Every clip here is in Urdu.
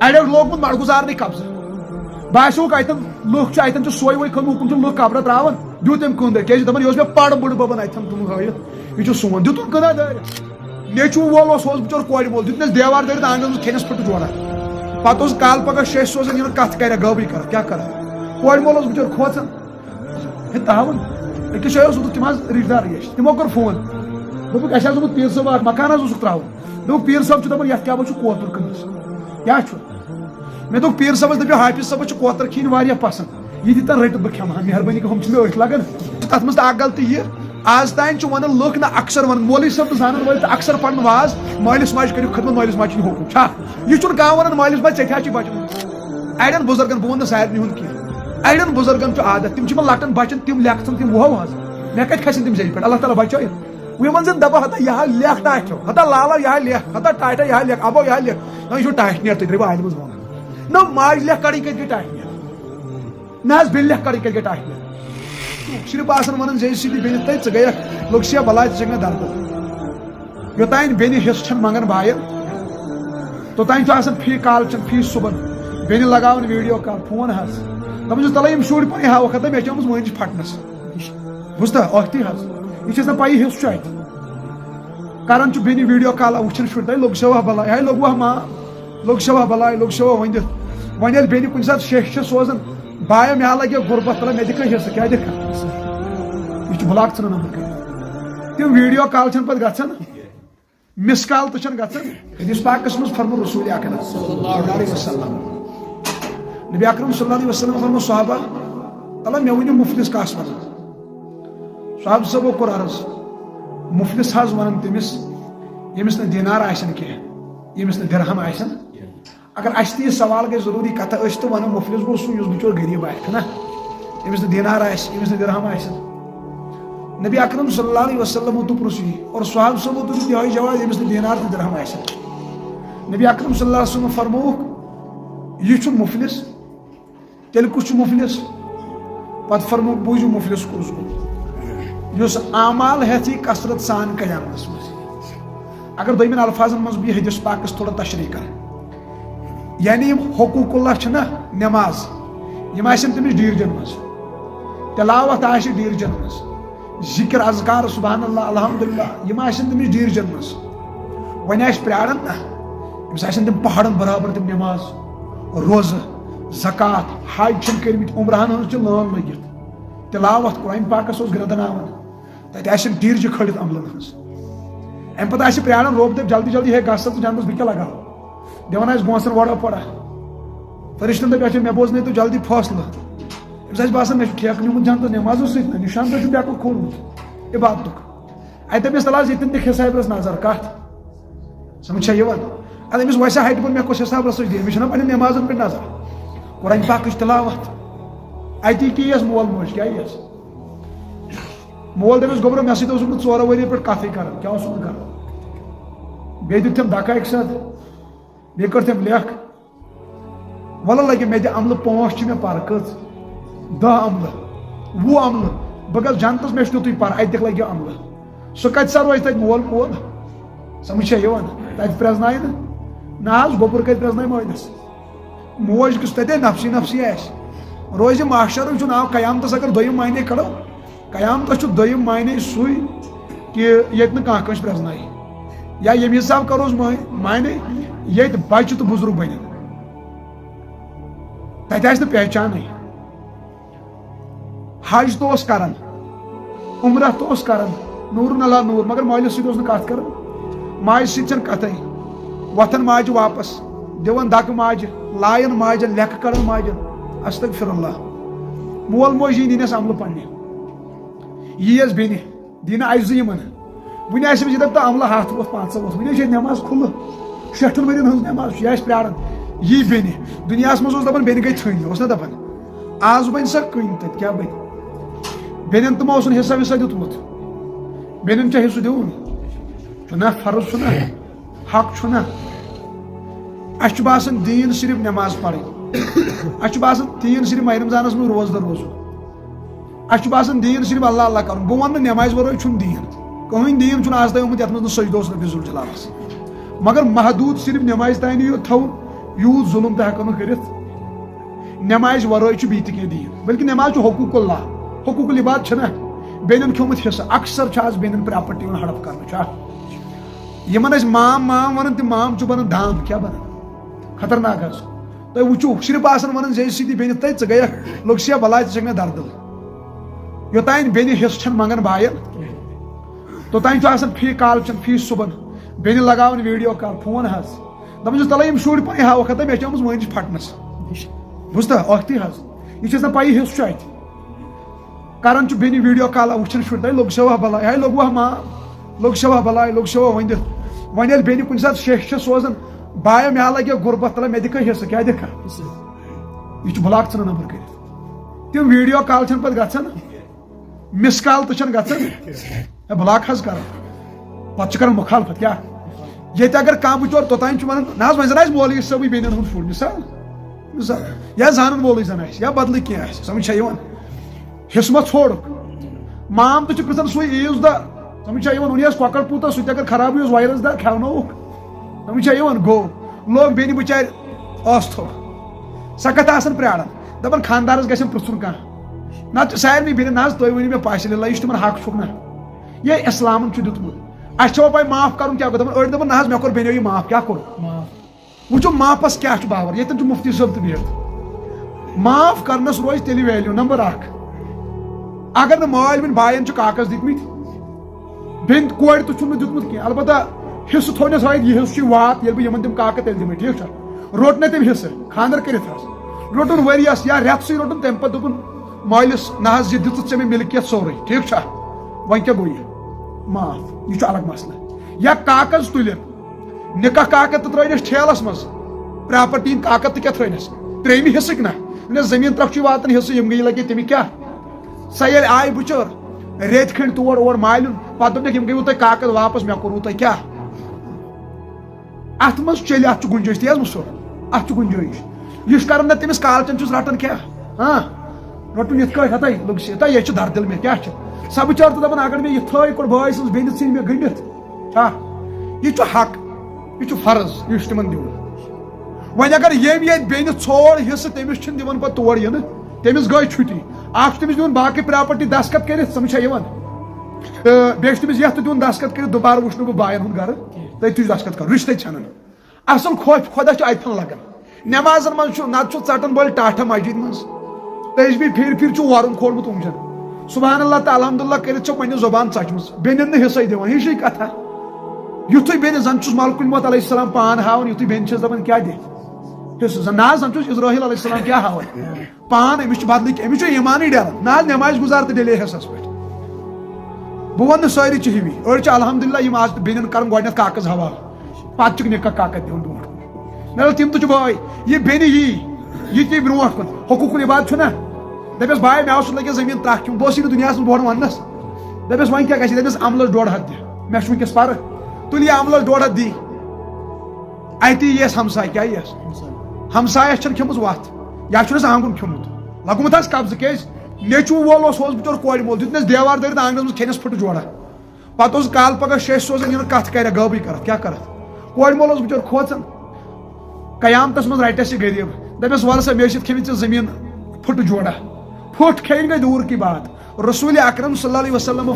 اڑو لوگمت مر گزارنے قبضہ باسیوک اتن لوگ اتن سوے وے کھن حکم لوگ قبر تراون دیت ام کندر کی دپان یہ پڑ بڑ ببن اتن تم ہائت یہ سون دتن کنا دارت نیچو وول بچور کور مول دتنس دیوار دارت آنگن کھینس پھٹ جوڑا پتہ کال پگہ شیش سوزان یہ کت کرا گوبی کر کیا کر کور مول بچور کھوچان ہے تاون أکس جایہِ اوس تِم حظ رشتہٕ دار ریش تمو کوٚر فون دوٚپُکھ اَسہِ حظ دوٚپُکھ پیٖر صٲب اکھ مکان حظ اوسُکھ ترٛاوُن دوٚپُکھ پیٖر صٲب چھُ دپان یتھ کیٛاہ چھُ کوتُر کٕنس کیٛاہ چھُ مےٚ دوٚپ پیٖر صٲبس دٔپِو حافظ صٲبس چھُ کوتر کھیٚنۍ واریاہ پسنٛد یہِ دِتن رٔٹِتھ بہٕ کھٮ۪مہٕ ہا مہربٲنی ہُم چھِ مےٚ أتھۍ لگان تتھ منٛز تہِ اکھ غلطی یہِ آز تانۍ چھِ ونان لُکھ نہ اکثر ونان مولوی صٲب تہٕ زانن وٲلۍ تہٕ اکثر پرن واز مٲلِس ماجہِ کٔرِو خدمت مٲلِس ماجہِ ہُنٛد حُکم چھا یہِ چھُنہٕ کانٛہہ ونان مٲلِس ماجہِ ژےٚ کیٛاہ چھُے بچن اڑٮ۪ن بُزرگن بہٕ ونہٕ نہٕ سارنٕے ہُنٛد کینٛہہ اڑٮ۪ن بُزرگن چھُ عادت تِم چھِ یِمن لۄکٹٮ۪ن بچن تِم لیکھژن تِم وُہو حظ مےٚ کتہِ کھسن تِم زیٚیہِ پٮ۪ٹھ اللہ تعالیٰ بچٲیِن وۄنۍ زن دپہٕ ہتا یہِ لیکھ ٹاٹھیو ہتا لالا یہِ لیکھ ہتا ٹاٹا یہِ لیکھ ابو یہِ لیکھ نہ یہِ چھُ ٹاٹھ نیر تُہۍ درٛٲیوٕ عالہِ منٛز ونان نہ ماجہِ لیکھ کڑٕنۍ کتہِ گٔے ٹاٹھ نیر نہ حظ بیٚنہِ لیکھ کڑٕنۍ کتہِ گٔے ٹاٹھ نیر صرف آسان ونان زے سیدھی بیٚنہِ تہٕ ژٕ گٔیکھ لوٚگ سیا بلاے ژٕ چھکھ مےٚ دردٕ یوٚتانۍ بیٚنہِ حصہٕ چھنہٕ منگان باین توٚتانۍ چھُ آسان فی کالچن فی صبحن بیٚنہِ لگاوان ویڈیو کال فون حظ دپان چھُس تلے یِم شُرۍ پنٕنۍ ہاوکھ ہتا مےٚ چھِ آمٕژ مٲنٛجہِ پھٹنس بوٗزتھا ٲکھتٕے حظ یہ چھس نا پی حصہٕ چھُ اتہِ کران چھُ بیٚنہِ ویڈیو کال وٕچھان شُرۍ تۄہہِ لوٚگ سوا بلاے ہے لوٚگوا ما لوٚگ سوا بلاے لوٚگ سوا ؤنِتھ وۄنۍ ییٚلہِ بیٚنہِ کُنہِ ساتہٕ شیش چھِ سوزان بایا مےٚ لگہِ غُربت تلے مےٚ دِکھا حصہٕ کیٛاہ دِکھا یہ چھُ بلاک ژھٕنان نمبر کٔرِتھ تِم ویڈیو کال چھنہٕ پتہٕ گژھان مس کال تہِ چھنہٕ گژھان حدیث پاکس منٛز فرمو رسول اکرم صلی اللہ علیہ وسلم نبی اکرم صلی اللہ علیہ وسلم فرمو صحابہ تلے مےٚ ؤنِو مفلس کس ونان صاحب صٲبو کوٚر عرض مفلس حظ ونان تٔمِس ییٚمِس نہٕ دینار آسن کینٛہہ ییٚمِس نہٕ درہم آسن اگر اسہِ تہِ یہِ سوال گژھِ ضروٗری کتھا أسۍ تہِ ونو مفلس گوٚو سُہ یُس بِچور غریٖب آسہِ نا ییٚمِس نہٕ دینار آسہِ ییٚمِس نہٕ درہم آسن نبی اکرم صلی اللہ علیہ وسلم دوٚپ رسوٗل اور صحاب صٲبو دوٚپ یِہوے جواب ییٚمِس نہٕ دینار تہٕ درہم آسن نبی اکرم صلی اللہ علیہ وسلم فرمووُکھ یہِ چھُ مفلس تیٚلہِ کُس چھُ مفلس پتہٕ فرمووُکھ بوٗزِو مفلس کُس گوٚو یُس اعمال ہیٚتھ یی کثرت سان قیامتس منٛز اگر دوٚیمٮ۪ن الفاظن منٛز بہٕ یہِ حدیث پاکس تھوڑا تشریح کرٕ یعنی یِم حقوٗق اللہ چھِ نا نٮ۪ماز یِم آسن تٔمِس ڈیٖرجن منٛز تلاوت آسہِ ڈیٖرجن منٛز ذکر اذکار سبحان اللہ الحمدللہ یِم آسن تٔمِس ڈیٖرجن منٛز وۄنۍ آسہِ پرٛاران نا أمِس آسن تِم پہاڑن برابر تِم نٮ۪ماز روزٕ زکات حج چھِنہٕ کٔرمٕتۍ عمرہن ہٕنٛز چھِ لٲن لٔگِتھ تلاوت قرآن پاکس اوس گرٛدناوان تتہِ آسن ڈیٖرجہِ کھٲلِتھ عملن ہٕنٛز امہِ پتہٕ آسہِ پرٛاران رۄب دَپہِ جلدی جلدی ہے گژھ ژٕ جنتس بہٕ کیٛاہ لگاو دِوان آسہِ بونسن وڑا پڑا فرشتن دَپہِ اچھا مےٚ بوزنٲیتو جلدی فٲصلہٕ أمِس آسہِ باسان مےٚ چھُ ٹھیکہٕ نیوٗمُت جنتس نٮ۪مازو سۭتۍ نہ نِشان تہِ چھُ ٹھیکہٕ کھوٗلمُت عبادتُک اتہِ دَپٮ۪س تل حظ ییٚتٮ۪ن دِکھ حساب رس نظر کتھ سمجھ چھا یِوان ادٕ أمِس وسیا ہٹہِ بوٚن مےٚ کُس حساب رسٕے دِیہِ مےٚ چھُنہ پننٮ۪ن نٮ۪مازن پٮ۪ٹھ نظر قرآن پاکٕچ تلاوت اتی کی یس مول موج کیٛاہ یس مول دٔپِس گوٚبرو مےٚ سۭتۍ اوسُکھ نہٕ 4 ؤری پٮ۪ٹھ کتھٕے کران کیٛاہ اوسُکھ نہٕ کران بیٚیہِ دیُت تٔمۍ دکہٕ اکہِ ساتہٕ بیٚیہِ کٔر تٔمۍ لیکھ وَلہٕ لگہِ مےٚ دِ عملہٕ 5 چھِ مےٚ پرٕ کٔژ 10 عملہٕ 20 عملہٕ بہٕ گژھٕ جنتس مےٚ چھُ تیُتُے پرٕ اَتہِ دِکھ لگہِ عملہٕ سُہ کتہِ سا روزِ تتہِ مول مول سمجھ چھا یِوان تتہِ پرٛزنایہِ نہٕ نہ حظ گوٚبُر کتہِ پرٛزنایہِ مٲلِس موج کِس تتے نفسی نفسی آسہِ روزِ محشرُک چھُ ناو قیامتس اگر دوٚیِم معنے کڑو قیامتس چھُ دوٚیِم معنے سُے کہِ ییٚتہِ نہٕ کانٛہہ کٲنٛسہِ پرٛزنایہِ یا ییٚمہِ حساب کروس معنے ییٚتہِ بچہِ تہٕ بُزرگ بنن تتہِ آسہِ نہٕ پہچانٕے حج تہِ اوس کران عمرہ تہِ اوس کران نوٗرن اللہ نوٗر مگر مٲلِس سۭتۍ اوس نہٕ کتھ کران ماجہِ سۭتۍ چھنہٕ کتھے وۄتھان ماجہِ واپس دِوان دکہٕ ماجہِ لایان ماجن لیکھہٕ کڑان ماجن استغفر اللہ مول موج یی نِنس عملہٕ پننہِ ییٖیس بیٚنہِ دِنہٕ اجزٕ یِمن وُنہِ آسہِ أمِس یہِ دپہِ عملہٕ 100 ووٚتھ 500 ووٚتھ وُنہِ چھِ نٮ۪ماز کھُلہٕ 60 ؤرین ہٕنٛز نٮ۪ماز چھِ یہِ آسہِ پرٛاران یی بیٚنہِ دُنیاہس منٛز اوس دپان بیٚنہِ گٔے ژھٔنۍ اوس نا دپان آز بنہِ سۄ کٕنۍ تتہِ کیٛاہ بنہِ بیٚنٮ۪ن تہِ ما اوسُن حِساب وِساب دیُتمُت بیٚنٮ۪ن چھا حِصہٕ دیُن چھُنہ فرض چھُنہ حق چھُنہ اسہِ چھُ باسان دیٖن صرف نٮ۪ماز پرٕنۍ اسہِ چھُ باسان دیٖن صرف ماہِ رمضانس منٛز روزدر روزُن اسہِ چھُ باسان دیٖن صرف اللہ اللہ کرُن بہٕ ونہٕ نہٕ نٮ۪مازِ ورٲے چھُنہٕ دیٖن کٕہٕنۍ دیٖن چھُنہٕ آز تام آمُت یتھ منٛز نہٕ سجدٕ اوس رۄبہِ ذوالجلالس مگر محدوٗد صرف نٮ۪مازِ تانی یوت تھاوُن یوت ظلم تہ ہیکو نہٕ کٔرِتھ نماز ورٲے چھُ بیٚیہِ تہِ کینٛہہ دیٖن بلکہِ نماز چھُ حقوٗق اللہ حقوٗق العباد چھُنہ بیٚنٮ۪ن کھیوٚمُت حصہٕ اکثر چھُ آز بیٚنٮ۪ن پراپرٹی یِوان ہڑپ کرنہٕ چھا یِمن أسۍ مام مام ونان تِم مام چھُ بنان دام کیٛاہ بنان خطرناک حظ تُہۍ وٕچھِو صرف آسان ونان زیچھِ سۭتی بیٚنہِ تہٕ ژٕ گٔیکھ لوٚگسیا بلاے ژٕ چھکھ مےٚ دردل یوٚتانۍ بیٚنہِ حصہٕ چھنہٕ منگان باین توٚتانۍ چھُ آسان فی کالچن فی صبحن بیٚنہِ لگاوان ویڈیو کال فون حظ دپان چھُس تلے یِم شُرۍ پنٕنۍ ہاوکھ ہتا مےٚ چھِ آمٕژ وٲنِج پھٹنس بوٗزتھا ٲکھتٕے حظ یہِ چھس نہٕ پیی حصہٕ چھُ اَتہِ کران چھُ بیٚنہِ ویڈیو کالا وٕچھان شُرۍ تۄہہِ لوٚگسیوا بلاے ہے لوٚگوا مام لوٚگسیوا بلاے لوٚگسیوا ؤنِتھ وۄنۍ ییٚلہِ بیٚنہِ کُنہِ ساتہٕ شیٚش چھِ سوزان بایا مےٚ لگہِ غُربت تلے مےٚ دِکھا حصہٕ کیٛاہ دِکھا یہِ چھُ بلاک ژھٕنان نمبر کٔرِتھ تِم ویڈیو کال چھنہٕ پتہٕ گژھان مس کال تہِ چھنہٕ گژھان بلاک حظ کران پتہٕ چھِ کران مُخالفت کیٛاہ ییٚتہِ اگر کانٛہہ بچور توٚتانۍ چھُ ونان نہ حظ وۄنۍ زن آسہِ مولوی صٲبٕے بیٚنٮ۪ن ہُنٛد شُر مثال یا زانن وولٕے زن آسہِ یا بدلٕے کینٛہہ آسہِ سمجھ چھا یِوان حصہٕ ما ژھوڑُکھ مام تہِ چھُ پرژھان سُے عیٖذ دۄہ سمجھ چھا یِوان وۄنۍ ٲس کۄکر پوٗتا سُہ تہِ اگر خرابٕے اوس وایرس دار کھٮ۪ونووُکھ سمجھ چھا یِوان گوٚو لوگ بیٚنہِ بِچارِ ٲس تھوٚپ سۄ کتھ آسان پیاران دپان خاندارس گژھن پرژھُن کانٛہہ نتہٕ چھُ سارنٕے بیٚنٮ۪ن نہ حظ تُہۍ ؤنِو مےٚ پاشِ للہ یہِ چھُ تِمن حق چھُکھ نہ یہِ اسلامن چھُ دیُتمُت اَسہِ چھو پاے معاف کرُن کیٛاہ گوٚو دپان أڑۍ دپان نہ حظ مےٚ کوٚر بیٚنیو یہِ معاف کیٛاہ کوٚر وٕچھو معافس کیٛاہ چھُ باور ییٚتٮ۪ن چھُ مفتی صٲب تہِ بِہِتھ معاف کرنس روزِ تیٚلہِ ویلیوٗ نمبر اکھ اگر نہٕ مٲلۍ وٕنۍ باین چھِ کاکز دِتمٕتۍ بیٚنہِ کورِ تہِ چھُنہٕ نہٕ دیُتمُت کینٛہہ البتہ حصہٕ تھوونس ہٲیِتھ یہِ حصہٕ چھُے وات ییٚلہِ بہٕ یِمن دِمہٕ کاکد تیٚلہِ دِمے ٹھیٖک چھا روٚٹ نہٕ تٔمۍ حصہٕ خانٛدر کٔرِتھ حظ روٚٹُن ؤرِیس یا رٮ۪تسٕے روٚٹُن تمہِ پتہٕ دوٚپُن مٲلِس نہ حظ یہِ دِژٕتھ ژےٚ مےٚ مِلکِیت سورُے ٹھیٖک چھا وۄنۍ کیٛاہ گوٚو یہِ معاف یہِ چھُ الگ مسلہٕ یا کاکز تُلِتھ نکاح کاکد تہِ ترٲینس ٹھیلس منٛز پراپرٹی ہٕنٛدۍ کاکد تہِ کیٛاہ ترٲینس ترٛیٚیمہِ حصٕکۍ نہ زٔمیٖن ترٛکھ چھُے واتان حصہٕ یِم گٔیہِ لگے تٔمِکۍ کیٛاہ سۄ ییٚلہِ آیہِ بچور ریٚتۍ کھنٛڈ تور اور مالیُن پتہٕ دوٚپنکھ یِم گٔیوٕ تۄہہِ کاکد واپس مےٚ کوٚروٕ تۄہہِ کیٛاہ اتھ منٛز چلہِ اتھ چھُ گُنجٲیش تی حظ وٕچھو اتھ چھُ گُنجٲیش یہِ چھُ کران نہ تٔمِس کالچن چھُس رٹان کیٛاہ رٹُن یِتھ کٲٹھۍ ہتا لوٚگسے ہتا یہِ چھُ دردل مےٚ کیٛاہ چھُ سۄ بچور تہِ دپان اگر مےٚ یہِ تھٲے کوٚر بٲے سٕنٛز بیٚنہِ ژھٕنۍ مےٚ گٔنڈِتھ چھا یہِ چھُ حق یہِ چھُ فرض یہِ چھُ تِمن دیُن وۄنۍ اگر ییٚمۍ ییٚتہِ بیٚنہِ ژھوڑ حصہٕ تٔمِس چھِنہٕ دِوان پتہٕ تور یِنہٕ تٔمِس گٔے چھُٹی اکھ چھُ تٔمِس دیُن باقٕے پراپرٹی دسخت کٔرِتھ سمجھ چھا یِوان تہٕ بیٚیہِ چھُ تٔمِس یتھ تہِ دیُن دسخت کٔرِتھ دُبارٕ وٕچھنہٕ بہٕ باین ہُنٛد گرٕ تٔتھی چھُ دسخت کرُن رشتے ژھٮ۪نان اصل خوف خۄدا چھُ اتھن لگان نٮ۪مازن منٛز چھُ نتہٕ چھُ ژٹان وٲلۍ ٹاٹھا مسجد منٛز تٔجبی پھِرِ پھِرِ چھُ وۄرُن کھولمُت اوٚنٛگجن سبحان اللہ تہٕ الحمدللہ کٔرِتھ چھِ پننہِ زبان ژچمٕژ بیٚنٮ۪ن نہٕ حصے دِوان ہِشٕے کتھا یُتھُے بیٚنہِ زن چھُس ملکُل موت علیہ السلام پان ہاوان یُتھُے بیٚنہِ چھس دپان کیٛاہ دِ حصہٕ زن نہ حظ زن چھُس اسرٲیل علیہ السلام کیٛاہ ہاوان پان أمِس چھُ بدلٕے أمِس چھُ ایمانٕے ڈلان نہ حظ نٮ۪مازِ گُزار تہٕ ڈلے حصس پٮ۪ٹھ بہٕ ونہٕ نہٕ سٲری چھِ ہِوی أڑۍ چھِ الحمدللہ یِم آز بیٚنٮ۪ن کران گۄڈٕنیتھ کاکز حوالہٕ پتہٕ چھُکھ نکاح کاکد دِوان برونٛٹھ کُن مےٚ دوٚپ تِم تہِ چھِ بٲے یہِ بیٚنہِ یی تی برونٛٹھ کُن حقوٗق العباد چھُنہ دپیس باے مےٚ اوس لگہِ زٔمیٖن ترٛکھ کھیوٚن بہٕ اوسُے نہٕ دُنیاہس منٛز بورٕ وننس دپیس وۄنۍ کیٛاہ گژھِ دپیس عملس 1.5 ہتھ دِ مےٚ چھُ وٕنکیٚس پرٕ تُلہِ یہِ عملس 1.5 ہتھ دی اتی یِیَس ہمساے کیٛاہ یِیَس ہمسایس چھنہٕ کھیٚمٕژ وتھ یا چھُنس آنگُن کھیوٚمُت لگومُت حظ قبضہٕ کیٛازِ نیٚچوٗ وول اوس بچور کورِ مول دیُتنس دیوار دٲرِتھ آنگنس منٛز کھٮ۪نس پھٕٹہٕ جوڑا پتہٕ اوس کال پگاہ شیٚش سوزان یہِ کتھ کرِ غٲبٕے کرتھ کیٛاہ کرتھ کورِ مول اوس بچور کھوژان قیامتس منٛز رٹٮ۪س یہِ غریٖب دپیس وَلہٕ سا مےٚ ٲسِتھ کھیٚمٕتۍ ژےٚ زٔمیٖن پھٕٹہٕ جوڑا پھٕٹ کھیٚنۍ گٔے دوٗر کی بات رسول اکرم صلی اللہ علیہ وسلم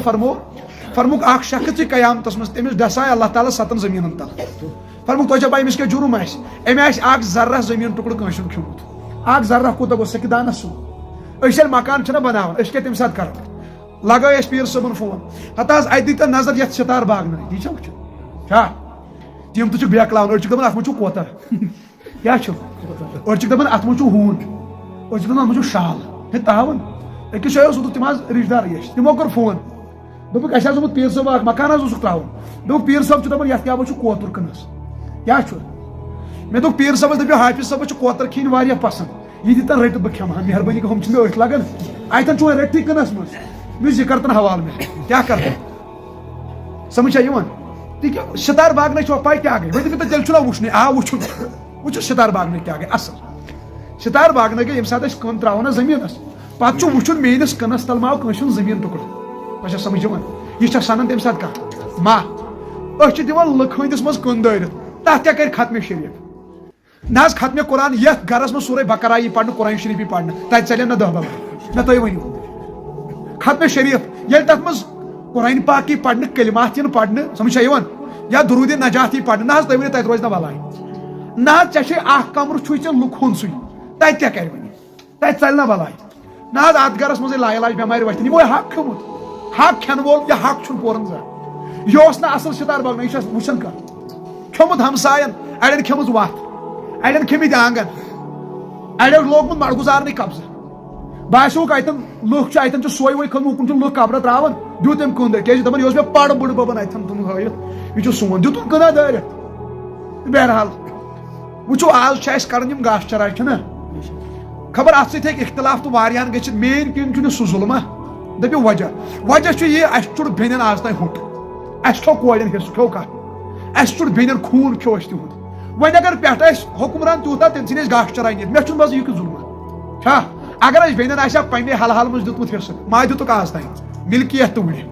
فرموک اکھ شخص چھِ قیامتس منٛز تٔمِس ڈسایہِ اللہ تعالیٰ 7 زٔمیٖنن تل فرموک تۄہہِ چھا پاے أمِس کیٛاہ جُرُم آسہِ أمۍ آسہِ اکھ ذرہ زٔمیٖن ٹُکڑٕ کٲنٛسہِ ہُنٛد کھیوٚمُت اکھ ذرہ کوٗتاہ گوٚو سیٚکہِ دانس سُہ أسۍ ییٚلہِ مکان چھِنہ بناوان أسۍ کیٛاہ تمہِ ساتہٕ کرو لگٲے أسۍ پیٖر صٲبُن فون ہتا حظ اَتہِ دیٖتو نظر یتھ ستار باغنٲے تی چھا وٕچھُن چھا تِم تہِ چھِ بیکلاوان أڑۍ چھِکھ دپان اتھ منٛز چھُ کوتر کیٛاہ چھُ أڑۍ چھِکھ دپان اتھ منٛز چھُ ہوٗن أڑۍ چھِکھ دپان اتھ منٛز چھُ شال ہے تاوان أکِس جایہِ اوس تِم حظ رشتہٕ دار ٲسۍ تِمو کوٚر فون دوٚپُکھ اَسہِ حظ اوسمُت پیٖر صٲب اکھ مکان حظ اوسُکھ تراوُن دوٚپُکھ پیٖر صٲب چھُ دپان یتھ کیٛاہ چھُ کوتُر کٕنس کیٛاہ چھُ مےٚ دوٚپ پیٖر صٲبس دٔپِو حافظ صٲبس چھُ کوتر کھیٚنۍ واریاہ پسنٛد یہِ دِتن رٔٹِتھ بہٕ کھٮ۪مہٕ ہا مہربٲنی ہُم چھِ مےٚ أتھۍ لگان اتٮ۪ن چھُ وۄنۍ رٔٹتھٕے کٕنس منٛز مےٚ یہِ کرتن حوالہٕ مےٚ کیٛاہ کرٕ سمجھ چھا یِوان تِکیٛاہ ستار باغنٕے چھو پاے کیٛاہ گٔے وۄنۍ دٔپِو تیٚلہِ چھُنہ وٕچھنُے آ وٕچھُن وٕچھُو ستار باغنٕے کیٛاہ گٔے اصل ستار باغنٕے گٔے ییٚمہِ ساتہٕ أسۍ کٕن تراوو نہ زٔمیٖنس پتہٕ چھُ وٕچھُن میٲنِس کٕنس تل ما آو کٲنٛسہِ ہُنٛد زٔمیٖن ٹُکڑٕ تۄہہِ چھا سمجھ یِوان یہِ چھا سنان تمہِ ساتہٕ کانٛہہ ما أسۍ چھِ دِوان لُکہٕ ہٕنٛدِس منٛز کٕن دٲرِتھ تتھ کیٛاہ کرِ ختمہِ شریٖف نہ ختم قرآن یتھ گرس من سورہ بقرہ یہ پڑھنے قرآن شریف پڑھنے تتہ چلن نہ دہ بلائے نہ تھی ورنو ختم شریف یل تک مز قرآن پاک پڑھنے کلمات ین پڑھنے سمجھا یا درود نجات پڑھنے نہ تھی ورنو تتہ روز نہ بلائے نہ ے اخ کمر چھوئی ے لک ہنسے تتہ کیا کر ون تتہ چل نہ بلائے نہ ات گرس مز لا علاج بیمار وتھن یمو حق کھیومت حق کھین وول یہ حق چھن پورن زانٛہہ یہ نا اصل ستار بغنا یہ وچھان کھیومت ہمساین اڑین کھیمٕژ وتھ اڑین کھیمٕتۍ آنگن اڑیو لوگمُت مڑ گزارنٕے قبضہٕ باسیوک اتن لُکھ اتن سوے وے کھٔتمٕتۍ اُکُن چھُ لُکھ قبرٕ تراوان دیُت أمۍ کٕن دٲرِتھ کیازِ دپان یہِ اوس مےٚ پڑ بٕڈ ببن اتن تِم ہٲیِتھ یہِ چھُ سون دیُتُن کٕنہ دٲرِتھ بہرحال وٕچھو آز چھِ اَسہِ کڑان یِم گاسہٕ چراے چھِنہ خبر اتھ سۭتۍ ہیٚکہِ اختلاف تہٕ واریاہن گٔژھِتھ مین کِنۍ چھُنہٕ سُہ ظُلما دٔپِو وجہ چھُ یہِ اَسہِ چھُڑ بیٚنٮ۪ن آز تام ہُٹ اَسہِ کھیوٚو کورٮ۪ن حِصہٕ کھیوٚو کتھ اَسہِ چھُڑ بیٚنٮ۪ن خوٗن کھیوٚو اَسہِ تِہُنٛد وۄنۍ اگر پٮ۪ٹھٕ اَسہِ حُکمران تیوٗتاہ تیٚلہِ ژھٕنۍ أسۍ گاسہٕ چراے نِتھ مےٚ چھُنہٕ باسان یہِ کیُتھ ظُلما چھا اگر اَسہِ بیٚنٮ۪ن آسہِ ہا پننہِ حلحال منٛز دیُتمُت حِصہٕ ما دِتُکھ آز تام ملکیت تہٕ وٕڑِ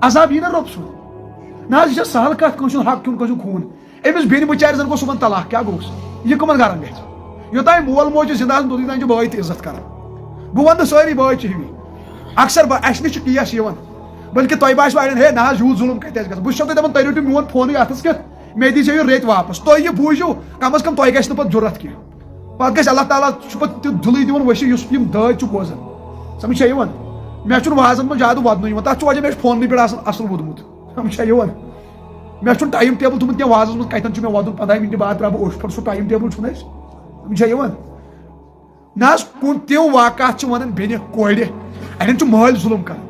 عذاب یی نہ رۄب سُنٛد نہ حظ یہِ چھےٚ سہل کتھ کٲنٛسہِ ہُنٛد حق کھیوٚن کٲنٛسہِ ہُنٛد خوٗن أمِس بیٚنہِ بِچارِ زن گوٚو صُبحن طلاق کیٛاہ گوٚوُس یہِ کٕمن گرن گژھِ یوٚتانۍ مول موج چھُ زندٕ آسان توٚتام چھِ بٲے تہِ عزت کران بہٕ ونہٕ نہٕ سٲری بٲے چھِ ہِوی اکثر اَسہِ نِش چھُ کیس یِوان بلکہِ تۄہہِ باسیو اڑٮ۪ن ہے نہ حظ یوٗت ظُلم کتہِ آسہِ گژھان بہٕ چھُسو تۄہہِ دپان تُہۍ رٔٹِو میون فونٕے اتھس کٮ۪تھ مےٚ دیٖزیو یہِ رٮ۪تۍ واپس تُہۍ یہِ بوٗزِو کم از کم تۄہہِ گژھِ نہٕ پتہٕ ضوٚرتھ کینٛہہ پتہٕ گژھِ اللہ تعالیٰ چھُ پتہٕ تیُتھ دِلٕے دِوان ؤسِو یُس یِم دٲدۍ چھُ بوزان سمجھ یِوان مےٚ چھُنہٕ وازن منٛز زیادٕ ودنہٕ یِوان تتھ چھُ وجہ مےٚ چھُ فوننٕے پٮ۪ٹھ آسان اصل ووٚدمُت سمجھ یِوان مےٚ چھُنہٕ ٹایم ٹیبل تھوٚمُت کینٛہہ وازس منٛز کتٮ۪ن چھُ مےٚ وَدُن 15 مِنٹہِ بعد ترٛاوٕ بہٕ اوٚش پھٹ سُہ ٹایم ٹیبل چھُنہٕ اَسہِ سمجھا یِوان نہ حظ کُن تِم واقعات چھِ ونان بیٚنہِ کورِ اڑٮ۪ن چھُ مٲلۍ ظُلم کران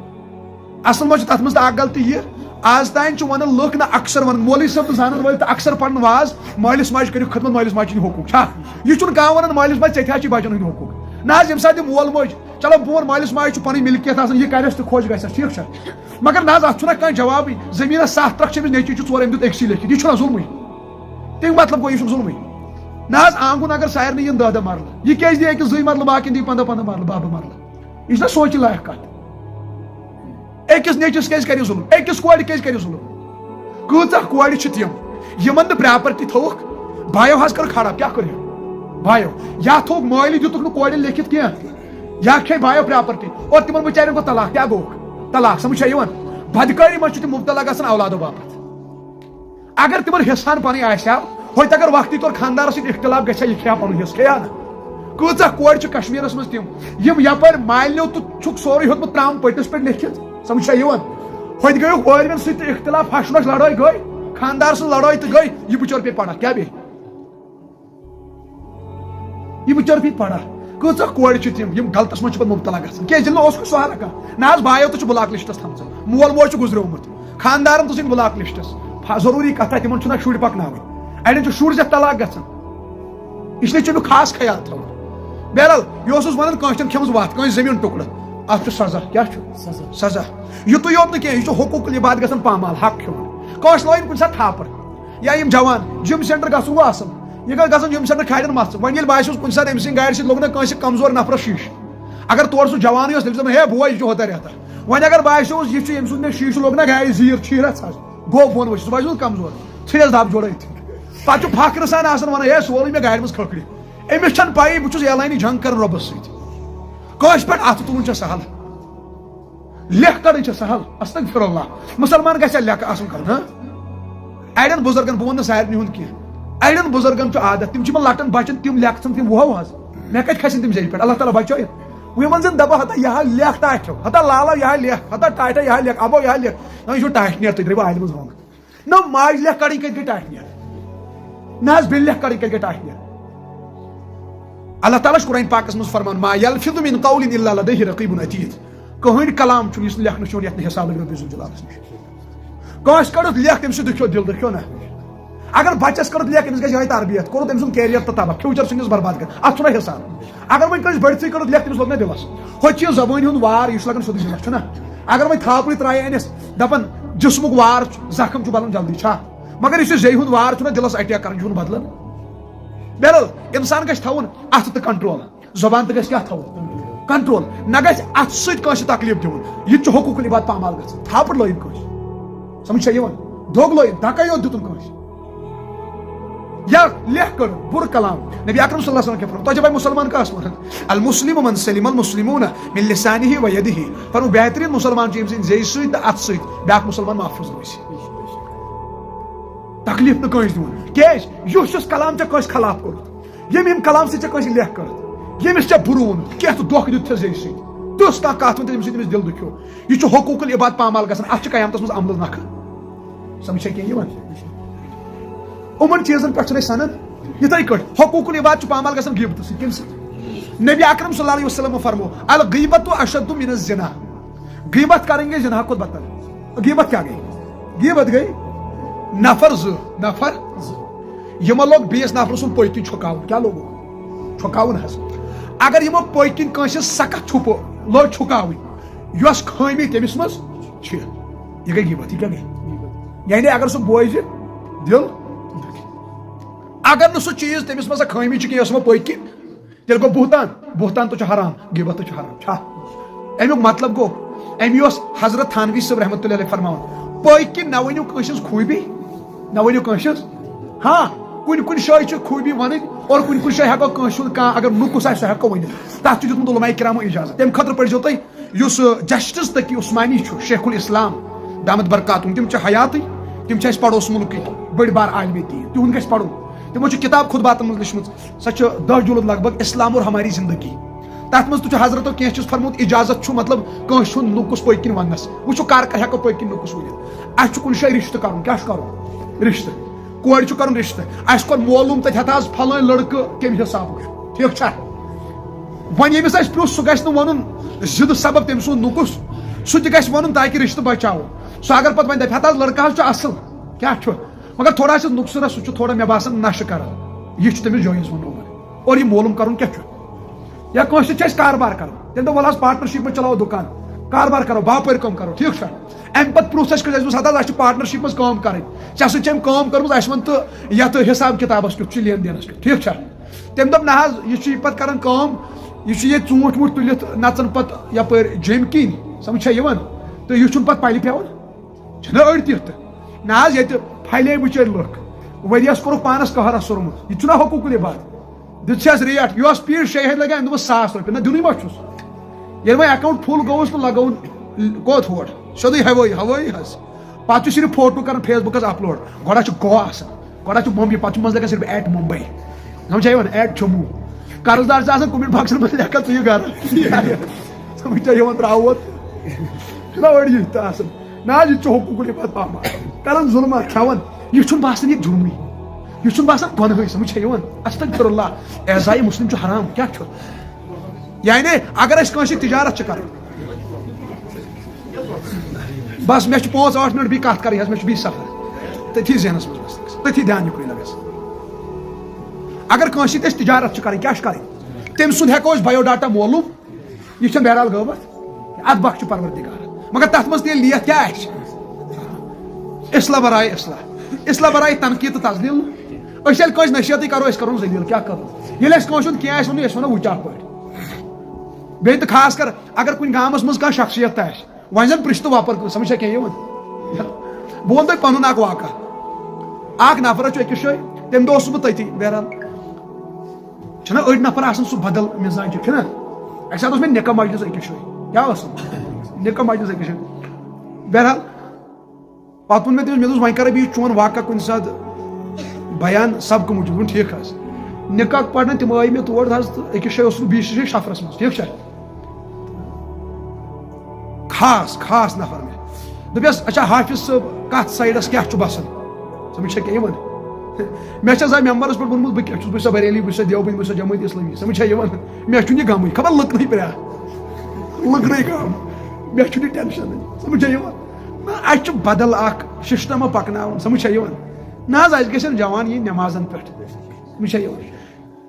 اصل منٛز چھِ تتھ منٛز تہِ اکھ غلطی یہِ آز تام چھِ ونان لُکھ نہ اکثر ونان مولوی صٲب تہٕ زانن وٲلۍ تہٕ اکثر پرن واز مٲلِس ماجہِ کٔرِو خدمت مٲلِس ماجہِ ہٕنٛدۍ حقوٗق چھا یہِ چھُنہٕ کانٛہہ ونان مٲلِس ماجہِ ژےٚ تہِ حظ چھِ بچن ہٕنٛدۍ حقوٗق نہ حظ ییٚمہِ ساتہٕ یہِ مول موج چلو بہٕ ونہٕ مٲلِس ماجہِ چھُ پنٕنۍ ملکیت آسان یہِ کرٮ۪س تہٕ خۄش گژھٮ۪س ٹھیٖک چھا مگر نہ حظ اتھ چھُنہ کانٛہہ جوابٕے زٔمیٖنس 7 ترٛکھ چھِ أمِس نیٚچوۍ چھِ 4 أمۍ دیُت أکسٕے لیکھِتھ یہِ چھُنہ ظُلمٕے تمیُک مطلب گوٚو یہِ چھُنہٕ ظُلمٕے نہ حظ آنگُن اگر سارنٕے یِن 10 مرلہٕ یہِ کیازِ دی أکِس 2 مرلہٕ باقین دی 15 مرلہٕ بابہٕ مرلہٕ یہِ چھُنہ سونٛچہِ لایق کتھ أکِس نیٚچوِس کیازِ کرِ ظُلم أکِس کورِ کیازِ کرِ ظُلم کۭژاہ کورِ چھِ تِم یِمن نہٕ پراپرٹی تھوٚوُکھ بایو حظ کٔر خراب کیٛاہ کٔرِو بایو یا تھوٚوُکھ مٲلی دِتُکھ نہٕ کورٮ۪ن لیکھِتھ کینٛہہ یا کھے بایو پراپرٹی اور تِمن بِچارٮ۪ن گوٚو طلاق کیٛاہ گوٚوُکھ طلاق سمجھ چھا یِوان بدکٲری منٛز چھِ تِم مُبتلا گژھان اولادو باپتھ اگر تِمن حِصہٕ ہن پنٕنۍ آسہِ ہا ہوٚتہِ اگر وقتی طور خانٛدارس سۭتۍ اختلاف گژھِ ہا یہِ کھیٚیہِ ہا پنُن حِصہٕ کھیٚیہِ ہا نہٕ کۭژاہ کورِ چھِ کشمیٖرس منٛز تِم یِم یپٲرۍ مالنیو تہٕ چھُکھ سورُے ہیوٚتمُت ترٛاوُن پٔٹِس پٮ۪ٹھ لیکھِتھ سمجھ چھا یِوان ہوٚتہِ گٔیو کورٮ۪ن سۭتۍ تہِ اختلاف ہش نش لڑٲے گٔے خاندار سٕنٛز لڑٲے تہٕ گٔے یہِ بِچور پیٚیہِ پڑا کیٛاہ بیٚیہِ یہِ بِچور پیٚیہِ پڑا کۭژاہ کورِ چھِ تِم یِم غلطس منٛز چھِ پتہٕ مُبتلا گژھان کیازِ ییٚلہِ نہٕ اوسُکھ سہل کانٛہہ نہ حظ بایو تہِ چھُ بلاک لسٹس تھامژٕ مول موج چھُ گُزریومُت خاندارن تہِ چھُنہٕ بلاک لسٹس ضروٗری کتھا تِمن چھُنہ شُرۍ پکناوٕنۍ اڑٮ۪ن چھُ شُر زٮ۪تھ طلاق گژھان اسلیے چھُ امیُک خاص خیال تھاوُن بہرحال یہِ اوسُس ونان کٲنٛسہِ چھَن کھیٚمٕژ وتھ کٲنٛسہِ زٔمیٖن ٹُکڑٕ اتھ چھُ سزا کیٛاہ چھُ سزا یِتُے یوت نہٕ کینٛہہ یہِ چھُ حقوٗق العباد گژھان پامال حق کھیوٚن کٲنٛسہِ لٲگِن کُنہِ ساتہٕ تھاپڑ یا یِم جوان جِم سینٹر گژھُن گوٚو اصل یہِ گژھِ گژھُن جِم سینٹر کھالن مژھ وۄنۍ ییٚلہِ باسیوس کُنہِ ساتہٕ أمۍ سٕنٛدِ گاڑِ سۭتۍ لوٚگ نہ کٲنٛسہِ کمزور نفرس شیٖشہٕ اگر تورٕ سُہ جوانٕے اوس تٔمِس دپان ہے بوے یہِ چھُ ہوٚتا ریٚتا وۄنۍ اگر باسیوس یہِ چھُ أمۍ سُنٛد مےٚ شیٖشہٕ لوٚگ نہ گاڑِ زیٖر چھیٖرتھ ژھس گوٚو بۄن ؤسِتھ سُہ باسیوس کمزور ژھٕنٮ۪س دب جوڑا أتھی پتہٕ چھُ فخرٕ سان آسان ونان ہے سورُے مےٚ گاڑِ منٛز کھکھرِ أمِس چھنہٕ پایی بہٕ چھُس اعلانہِ جنگ کران رۄبس سۭتۍ کٲنٛسہِ پٮ۪ٹھ اَتھٕ تُلُن چھےٚ سہل لیکھ کڑٕنۍ چھےٚ سہل استغفر اللہ مُسلمان گژھِ ہا لیکھ اصل کرُن ہاں اڑٮ۪ن بُزرگن بہٕ ونہٕ نہٕ سارنٕے ہُنٛد کینٛہہ اڑٮ۪ن بُزرگن چھُ عادت تِم چھِ یِمن لۄکٹٮ۪ن بچن تِم لیکھژن تِم وُہو حظ مےٚ کتہِ کھسن تِم زیٚیہِ پٮ۪ٹھ اللہ تعالیٰ بچٲیِن یِمن زن دپہٕ ہتا یہِ ہا لیکھ ٹاٹھیو ہتا لالا یہِ ہا لیکھ ہتا ٹاٹا یہِ ہا لیکھ ابو یہِ ہا لیکھ نہ یہِ چھُ ٹاٹھ نیر تُہۍ درٛٲیوٕ عالہِ منٛز رنٛگ نہ ماجہِ لیکھ کڑٕنۍ کتہِ گٔے ٹاٹھ نیر نہ حظ بیٚنہِ لیکھ کڑٕنۍ کتہِ گٔے ٹاٹھ نیر اللہ تعالیٰ چھُ قرآن پاکس منٛز فرمان ما یلفظ من قول الا لدیہ رقیب عتید کٕہٕنۍ کلام چھُنہٕ یُس نہٕ لیکھنہٕ چھُ یتھ نہٕ حساب لگہِ رۄبہِ ذوالجلالس نِش کٲنٛسہِ کٔڑٕتھ لیکھ تٔمِس چھُ دُکھیو دِل دُکھیو نہ اگر بچس کٔرٕتھ لیکھ أمِس گژھِ یِہوٚے تربیت کوٚرُتھ أمۍ سُنٛد کیریَر تہٕ تباہ فیوٗچر ژھٕنِس برباد کٔرِتھ اتھ چھُنہ حساب اگر وۄنۍ کٲنٛسہِ بٔڑسٕے کٔرٕتھ لیکھ تٔمِس لوٚگ نہ دِلس ہوٚتہِ چھِ یہِ زبٲنۍ ہُنٛد وار یہِ چھُ لگان سیوٚدُے دِلس چھُنہ اگر وۄنۍ تھاپڑِ ترٛایہِ أنِس دپان جسمُک وار زخم چھُ بلان جلدی چھا مگر یُس یہِ زیٚیہِ ہُنٛد وار چھُنہ دِلس اٹیک کران یہِ چھُنہٕ بدلان بہرحال انسان گژھِ تھاوُن اتھٕ تہٕ کنٹرول زبان تہِ گژھِ کیٛاہ تھاوُن کنٹرول نہ گژھِ اتھ سۭتۍ کٲنٛسہِ تکلیٖف دِوُن یہِ تہِ چھُ حقوٗق العباد پامال گژھان تھاپڑ لٲگِن کٲنٛسہِ سمجھ چھا یِوان دھوکہٕ لٲگِن دھکے یوت دیُتُن کٲنٛسہِ یا لکھ کر بر کلام نبی اکرم صلی اللہ علیہ وسلم کے فرمایا تو جب مسلمان کا اسمان المسلم من سلم المسلمون من لسانه و یده فرمو بہترین مسلمان چھ یم زی سۭتۍ تہٕ اتھ سۭتۍ بیاکھ مسلمان محفوظ روزِ تکلیف نہ کٲنٛسہِ دِوان کیازِ یُس کلام ژےٚ کٲنٛسہِ خلاف کوٚرُتھ ییٚمہِ کلام سۭتۍ ژےٚ کٲنٛسہِ لیکھ کٔرٕتھ ییٚمِس ژےٚ بُرٕ ووٚنُتھ کینٛہہ ژٕ دھوکہٕ دِتھ زے سۭتۍ تِژھ کانٛہہ کتھ ؤنۍ تٔمِس سۭتۍ تٔمِس دِل دُکھیو یہِ چھُ حقوٗق العباد پامال گژھان اتھ چھِ قیامتس منٛز عملہٕ نکھٕ سمجھا کینٛہہ یِوان یِمن چیٖزن پٮ۪ٹھ چھُنہٕ أسۍ سنان یِتھے کٲٹھۍ حقوٗق العباد چھُ پامال گژھان غیبتہٕ سۭتۍ کمہِ سۭتۍ نبی اکرم صلی اللہ علیہ وسلم فرمو الغیبت اشد من الزنا غیبت کریں گے زنا کھۄتہٕ بدتر غیبت کیا گئی غیبت گئی نفر یمو لوگ بیس نفر سن پٔتۍ کِنۍ چھُکاوُن کیا لوگو چھُکاوُن حظ اگر یمو پٔتۍ کِنۍ کٲنٛسہِ سخت چھُپو لوگ چھُکاوٕنۍ یۄس خٲمی تٔمِس منٛز چھِ یہِ گٔے غیبت یہِ کیاہ گٔے یعنی اگر سُہ بوزِ دل اگر نہٕ سُہ چیٖز تٔمِس منٛز سۄ خٲمی چھِ کینٛہہ یۄس یِمو پٔتۍ کِنۍ تیٚلہِ گوٚو بہتان تہِ چھُ حرام غیبت تہِ چھُ حرام چھا امیُک مطلب گوٚو أمۍ اوس حضرت تھانوی صٲب رحمتہ اللہ علیہ فرماوان پٔتۍ کِنۍ نہ ؤنِو کٲنٛسہِ ہٕنٛز خوٗبی نہ ؤنِو کٲنٛسہِ ہٕنٛز ہاں کُنہِ جایہِ چھِ خوٗبی وَنٕنۍ اور کُنہِ جایہِ ہٮ۪کو کٲنٛسہِ ہُنٛد کانٛہہ اگر نُقُص آسہِ سُہ ہٮ۪کو ؤنِتھ تَتھ چھُ دیُتمُت علماء کرامو اِجازت تَمہِ خٲطرٕ پٔرۍزیو تُہۍ یُس جسٹس تقی عثمانی چھُ شیخ الاسلام دامت برکاتہum تِم چھِ حیاتٕے تِم چھِ اَسہِ پڑوس مُلکٕکۍ بٔڑۍ بار عالمِ دیٖن تِہُنٛد گژھِ پرُن تِمو چھِ کِتاب خُطباتن منٛز لیچھمٕژ سۄ چھِ 10 جُلد لگ بگ اسلام اور ہماری زندگی تَتھ منٛز تہِ چھُ حضرتو کینٛہہ چیٖز فرموت اِجازت چھُ مطلب کٲنٛسہِ ہُنٛد نُقُص پٔتۍ کِنۍ وننس وٕچھو کر ہٮ۪کو پٔتۍ کِنۍ نُقُص ؤنِتھ اَسہِ چھُ کُنہِ جایہِ رِشتہٕ کرُن کیاہ چھُ کرُن رِشتہٕ کورِ چھُ کرُن رِشتہٕ اَسہِ کوٚر معلوٗم تتہِ ہتا حظ فلٲنۍ لڑکہٕ کمہِ حسابُک چھُ ٹھیٖک چھا وۄنۍ ییٚمِس اَسہِ پرٛژھ سُہ گژھِ نہٕ وَنُن ضِدٕ سبب تٔمۍ سُنٛد نُقُص سُہ تہِ گژھِ وَنُن تاکہِ رِشتہٕ بچاوو سُہ اگر پتہٕ وۄنۍ دپہِ ہتا حظ لڑکہٕ حظ چھُ اصٕل کیاہ چھُ مگر تھوڑا چھُ نُقصان سُہ چھُ تھوڑا مےٚ باسان نشہٕ کران یہ تٔمِس جٲیز ونُن اور یہ معلوم کرُن کیاہ چھُ یا کٲنٛسہِ سۭتۍ چھُ اَسہِ کاربار کرُن تیٚلہِ دوٚپ وَلہٕ حظ پارٹنرشِپ منٛز چلاوو دُکان کاربار کرو باپٲرۍ کٲم کرو ٹھیٖک چھا امہِ پتہٕ پرٛژھ اَسہِ کٲنٛسہِ اَسہِ اَسہِ چھِ پارٹنرشِپ منٛز کٲم کرٕنۍ ژےٚ سۭتۍ چھِ أمۍ کٲم کٔرمٕژ اَسہِ وَن تہٕ یتھ حساب کِتابس کیُتھ چھُ لین دینس کیُتھ ٹھیٖک چھا تٔمۍ دوٚپ نہ حظ یہِ چھُ یہِ پتہٕ کران کٲم یہِ چھُ ییٚتہِ ژوٗنٛٹھۍ ووٗنٛٹھۍ تُلِتھ نژان پتہٕ یپٲرۍ جیٚمۍ کِنۍ سمجھ چھا یِوان تہٕ یہِ چھُنہٕ پتہٕ پلہِ پٮ۪وان چھِنہ أڑۍ تِتھ تہٕ نہ حظ ییٚتہِ پھلے بِچٲرۍ لُکھ ؤریس کوٚرُکھ پانس قہرا سوٚرمُت یہِ چھُنہ حقوٗق العباد دِژ چھس ریٹ یہِ ٲس پیٖٹ 6 ہَتھ لگان أمۍ دوٚپُس 1000 رۄپیہِ نہ دِنُے ما چھُس ییٚلہِ وۄنۍ اکاونٹ فُل گوٚوُس تہٕ لگوُن کوٚت ہور سیوٚدُے ہوٲیی حظ پتہٕ چھُ صرف فوٹو کران فیس بُکس اپلوڈ گۄڈٕ چھُ گوا آسان گۄڈٕ چھُ بمبے پتہٕ چھُ منٛزٕ لگان صرف ایٹ ممبئی سمجھا یِوان ایٹ جموں قرضدار چھِ آسان کومنٹ باکسن منٛز لیکھان ژٕ یہِ گرٕ سمجھا یِوان تراووت چھُنہ أڑۍ یِتھ تہِ آسان نہ حظ یہِ تہِ چھُ حقوٗق العباد پامال کران ظُلما کھٮ۪وان یہِ چھُنہٕ باسان یہِ جُرمٕے یہِ چھُنہٕ باسان گۄنہٕے سمجھا یِوان استغفر اللہ اعضاء مسلم چھُ حرام کیاہ چھُ یعنی اگر أسۍ کٲنٛسہِ تجارت چھِ کرٕنۍ بس مےٚ چھُ 5-8 منٹ بیٚیہِ کتھ کرٕنۍ حظ مےٚ چھُ بیٚیہِ سفر تٔتھی ذہنس منٛز بس تٔتھی دھیان یُکُن لگس اگر کٲنٛسہِ سۭتۍ أسۍ تجارت چھِ کرٕنۍ کیاہ چھِ کرٕنۍ تٔمۍ سُنٛد ہٮ۪کو أسۍ بایو ڈاٹا معلوٗم یہِ چھنہٕ بہرحال غٲبت اتھ بخ چھُ پروردگار مگر تتھ منٛز تہِ ییٚلہِ لیکھ کیاہ آسہِ اصلاح برائے اصلاح برائے تنقیٖد تہٕ تزلیٖل نہٕ أسۍ ییٚلہِ کٲنٛسہِ نصیحتٕے کرو أسۍ کرون ذلیٖل کیاہ کرو ییٚلہِ اَسہِ کٲنٛسہِ ہُنٛد کینٛہہ آسہِ وَنُن أسۍ وَنو وٕچاہ پٲٹھۍ بیٚیہِ تہٕ خاص کر اگر کُنہِ گامس منٛز کانٛہہ شخصیت تہِ آسہِ وۄنۍ زن پرٛژھِ تہٕ وۄپر سمجھا کینٛہہ یِوان بہٕ ونہٕ تۄہہِ پنُن اکھ واقعہ اکھ نفر چھُ أکِس جایہِ تمہِ دۄہ اوسُس بہٕ تٔتی بہرحال چھِنہ أڑۍ نفر آسان سُہ بدل مِزاج چھُنہ اکہِ ساتہٕ اوس مےٚ نِکاح مجلس أکِس جایہِ کیاہ اوسُم نِکاح مجلس أکِس جایہِ بہرحال پتہٕ ووٚن مےٚ تٔمِس دوٚپُس وۄنۍ کرے بہٕ یہِ چون واقعہ کُنہِ ساتہٕ بیان سبقہٕ موٗجوٗب ووٚن ٹھیٖک حظ نِکاح پرنہِ تِم آیہِ مےٚ تور حظ تہٕ أکِس جایہِ اوسُس بہٕ بیٚیِس جایہِ سفرس منٛز ٹھیٖک چھا خاص نفر مےٚ دوٚپیس اچھا حافظ صٲب کتھ سایڈس کیاہ چھُ بسان سمجھا کینٛہہ یِوان مےٚ چھِ آسان ممبرس پٮ۪ٹھ ووٚنمُت بہٕ کیاہ چھُس بہٕ چھُسا بریلی بہٕ چھُسا دیوبند بہٕ چھُسا جمٲعت اسلامی سمجھا یِوان مےٚ چھُنہٕ یہِ غمٕے خبر لٔکنٕے پرٛا لٔکنٕے غم مےٚ چھُنہٕ یہِ ٹینشنٕے سمجھا یِوان نہ اَسہِ چھُ بدل اکھ سسٹما پکناوُن سمجھا یِوان نہ حظ اَسہِ گژھن جوان یِنۍ نٮ۪مازن پٮ۪ٹھ سمجھا یِوان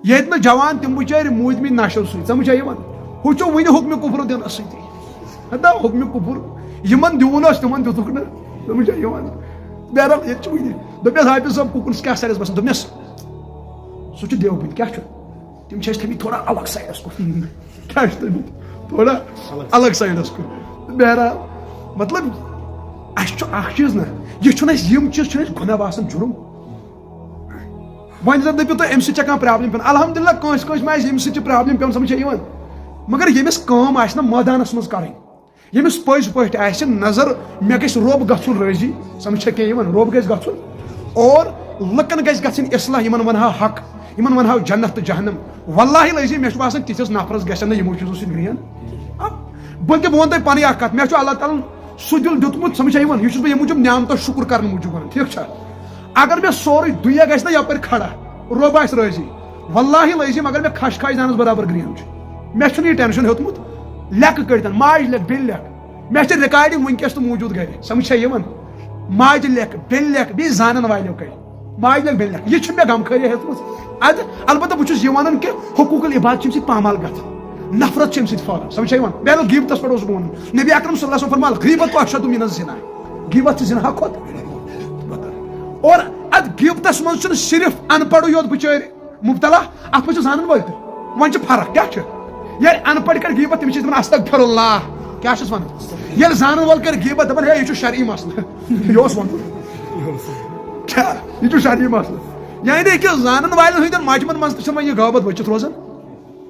ییٚتہِ نہٕ جوان تِم بِچٲرۍ موٗدمٕتۍ نشو سۭتۍ سمجھا یِوان ہُہ چھُ وُنہِ حُکمہِ کُفر دِنس سۭتی ہتا حُکمہِ کُفر یِمن دیُن اوس تِمن دِتُکھ نہٕ سمجھا یِوان بہرحال ییٚتہِ چھُ وُنہِ دوٚپنس حافظ صٲب کُکُنس کیاہ سایڈس بسان دوٚپنس سُہ چھُ دیوبند کیاہ چھُ تِم چھِ اَسہِ تھٲمٕتۍ تھوڑا الگ سایڈس کُن کیاہ چھِ تھٲمٕتۍ تھوڑا الگ سایڈس کُن بہرحال مطلب اَسہِ چھُ اکھ چیٖز نہ یہِ چھُنہٕ اَسہِ یِم چیٖز چھِنہٕ اَسہِ گۄناہ باسان جُرم ون زن دپو تھی امس کھانا پرابلم پہ الحمدللہ کنس کنس ما امس پرابلم پہ سمجھ مگر یمس کام آسہ میدانس مز کریں یمس پز پہ آسہ نظر مے گژھِ رۄب گژھُن رٲضی سمجھ کیا رۄب گژھِ گژھُن اور لُکن گژھِ گژھٕنۍ اصلاح یمن ونہا حق یمن ونہا جنت تو جہنم واللہ لٲزی مے چھُ باسان تِتھِس نفرس گژھن نہٕ یمو چیٖزو سۭتۍ گرٛین بلکہ بہٕ ونہٕ تۄہہِ پنٕنۍ اکھ کتھ مے چھُ اللہ تعالیٰ سُہ دِل دیُتمُت سمجھا یِوان یہِ چھُس بہٕ ییٚمہِ موٗجوٗب نعمتس شُکر کرنہٕ موٗجوٗب ونان ٹھیٖک چھا اگر مےٚ سورُے دُنیا گژھِ نا یپٲرۍ کھڑا رۄب آسہِ رٲضی واللہ لٲزی اگر مےٚ کھش کھش دانس برابر گرٛین چھُ مےٚ چھُنہٕ یہِ ٹینشن ہیوٚتمُت لیکھٕ کٔڑتن ماجہِ لیکھ بیٚنہِ لیکھ مےٚ چھِ رِکاڈِنگ وٕنکیٚس تہِ موٗجوٗد گرِ سمجھا یِوان ماجہِ لیکھ بیٚنہِ لیکھ بیٚیہِ زانن والیو کڑِ ماجہِ لیکھ بیٚنہِ لیکھ یہِ چھُ مےٚ غمخٲری ہیٚژمٕژ ادٕ البتہ بہٕ چھُس یہِ ونان کہِ حقوٗق العباد چھِ امہِ سۭتۍ پامال گژھان نفرت چھِ امہِ سۭتۍ پھہلان سمجھا یِوان بہرحال غیبتس پٮ۪ٹھ اوسُس بہٕ ونان نبی اکرم صلی اللہ علیہ وسلم فرمال غیبت اشد من الزنا غیبت چھِ زنا کھۄتہٕ اور اتھ غیبتس منٛز چھُنہٕ صرف ان پڑھٕے یوت بِچٲرۍ مبتلا اتھ منٛز چھِ زانن وٲلۍ تہِ وۄنۍ چھِ فرق کیاہ چھِ ییٚلہِ ان پڑھ کرِ غیبت تٔمِس چھِ أسۍ دپان استغفر اللہ کیاہ چھِس ونان ییٚلہِ زانن وول کرِ غیبت دپان ہے یہِ چھُ شرعی مسلہٕ یہِ اوس ونُن کیاہ یہِ چھُ شرعی مسلہٕ یعنی کہ زانن والٮ۪ن ہٕنٛدٮ۪ن مجمن منٛز تہِ چھنہٕ وۄنۍ یہِ غٲبت ؤچھِتھ روزان